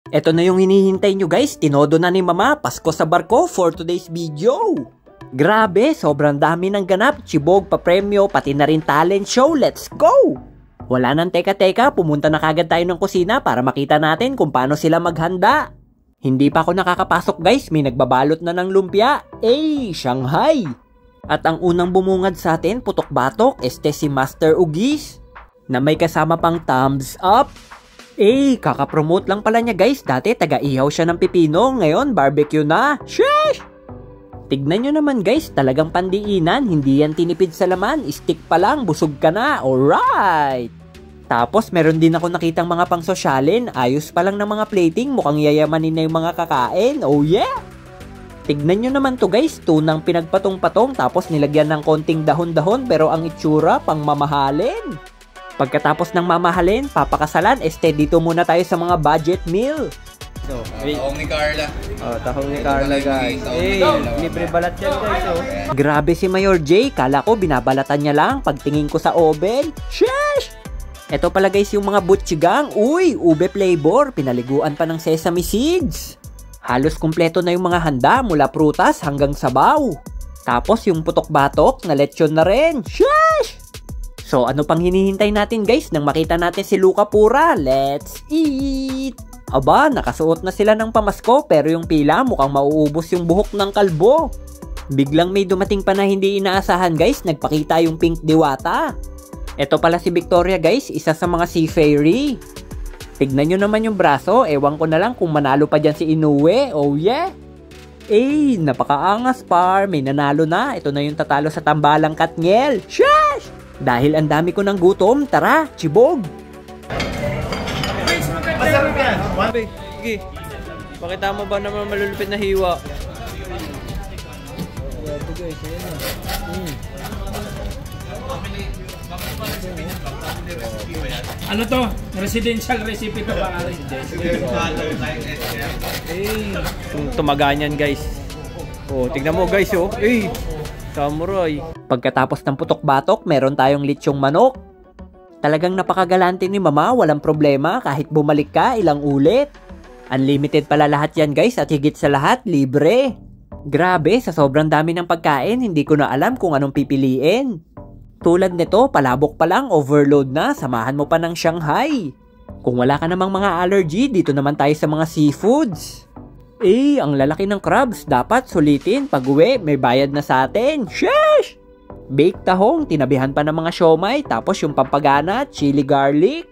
Eto na yung hinihintay nyo guys, tinodo na ni Mama, Pasko sa barko for today's video. Grabe, sobrang dami ng ganap, chibog, papremyo, pati na rin talent show, let's go! Wala nang teka-teka, pumunta na kagad tayo ng kusina para makita natin kung paano sila maghanda. Hindi pa ako nakakapasok guys, may nagbabalot na ng lumpia, Shanghai! At ang unang bumungad sa atin, putok-batok, si Master Ugis, na may kasama pang thumbs up. Kakapromote lang pala niya guys. Dati taga-ihaw siya ng pipino. Ngayon barbecue na. Sheesh! Tignan nyo naman guys. Talagang pandiinan. Hindi yan tinipid sa laman. Stick pa lang. Busog ka na. Alright! Tapos meron din ako nakitang mga pang-sosyalin. Ayos pa lang ng mga plating. Mukhang yayamanin na yung mga kakain. Oh yeah! Tignan nyo naman to guys. Tunang pinagpatong-patong. Tapos nilagyan ng konting dahon-dahon. Pero ang itsura pang mamahalin. Pagkatapos ng mamahalin, papakasalan, dito muna tayo sa mga budget meal. Tahong ni Carla. Tahong ni Carla guys. Libre balat yan guys. Grabe si Mayor J. Kala ko binabalatan niya lang. Pagtingin ko sa oven, sheesh! Ito pala guys yung mga butchigang. Uy, ube flavor. Pinaliguan pa ng sesame seeds. Halos kumpleto na yung mga handa mula prutas hanggang sabaw. Tapos yung putok-batok na lechon na rin. Sheesh! So, ano pang hinihintay natin guys nang makita natin si Luca Pura? Let's eat! Aba, nakasuot na sila ng pamasko pero yung pila mukhang mauubos yung buhok ng kalbo. Biglang may dumating pa na hindi inaasahan guys, nagpakita yung pink diwata. Ito pala si Victoria guys, isa sa mga sea fairy. Tignan nyo naman yung braso, ewan ko na lang kung manalo pa dyan si Inoue, oh yeah! Napakaangas par, may nanalo na, ito na yung tatalo sa tambalang Katniel. Sheesh! Dahil ang dami ko ng gutom, tara, chibog! Masarap yan! Sige, pakita mo ba naman malulupit na hiwa? Ano to? Residential recipe to ba? Tumaganyan guys. Tignan mo guys samurai. Pagkatapos ng putok-batok, meron tayong litsyong manok. Talagang napakagalante ni Mama, walang problema kahit bumalik ka ilang ulit. Unlimited pala lahat yan guys at higit sa lahat, libre. Grabe, sa sobrang dami ng pagkain, hindi ko na alam kung anong pipiliin. Tulad nito, palabok pa lang, overload na, samahan mo pa ng Shanghai. Kung wala ka namang mga allergy, dito naman tayo sa mga seafoods. Ang lalaki ng crabs, dapat sulitin, pag-uwi, may bayad na sa atin. Sheesh! Baked tahong, tinabihan pa ng mga siomay, tapos yung pampagana, chili garlic.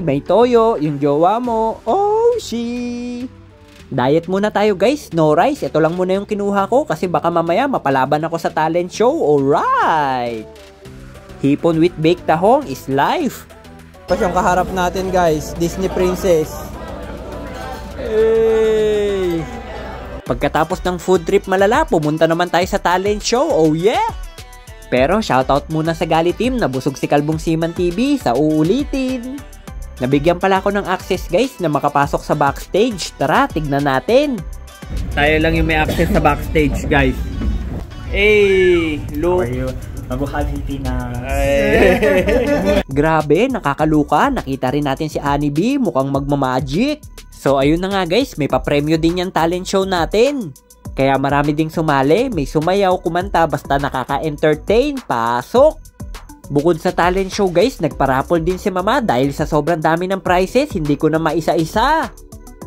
May toyo, yung jowa mo. Diet muna tayo guys, no rice. Ito lang muna yung kinuha ko kasi baka mamaya mapalaban ako sa talent show. Alright! Hipon with baked tahong is life. Tapos yung kaharap natin guys, Disney Princess. Pagkatapos ng food trip malala, pumunta naman tayo sa talent show. Oh yeah! Pero shoutout muna sa Gali Team na busog si Kalbong Seaman TV sa uulitin. Nabigyan pala ako ng access guys na makapasok sa backstage. Tara, tignan natin. Tayo lang yung may access sa backstage guys. Look. Mabuhagiti na. Grabe, nakakaluka. Nakita rin natin si Annie B. Mukhang magmamagic. So ayun na nga guys, may papremyo din yung talent show natin. Kaya marami ding sumali, may sumayaw, kumanta, basta nakaka-entertain, pasok! Bukod sa talent show guys, nagparapol din si Mama dahil sa sobrang dami ng prizes, hindi ko na maisa-isa.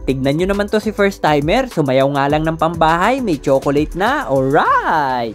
Tignan nyo naman to si first timer, sumayaw nga lang ng pambahay, may chocolate na, alright!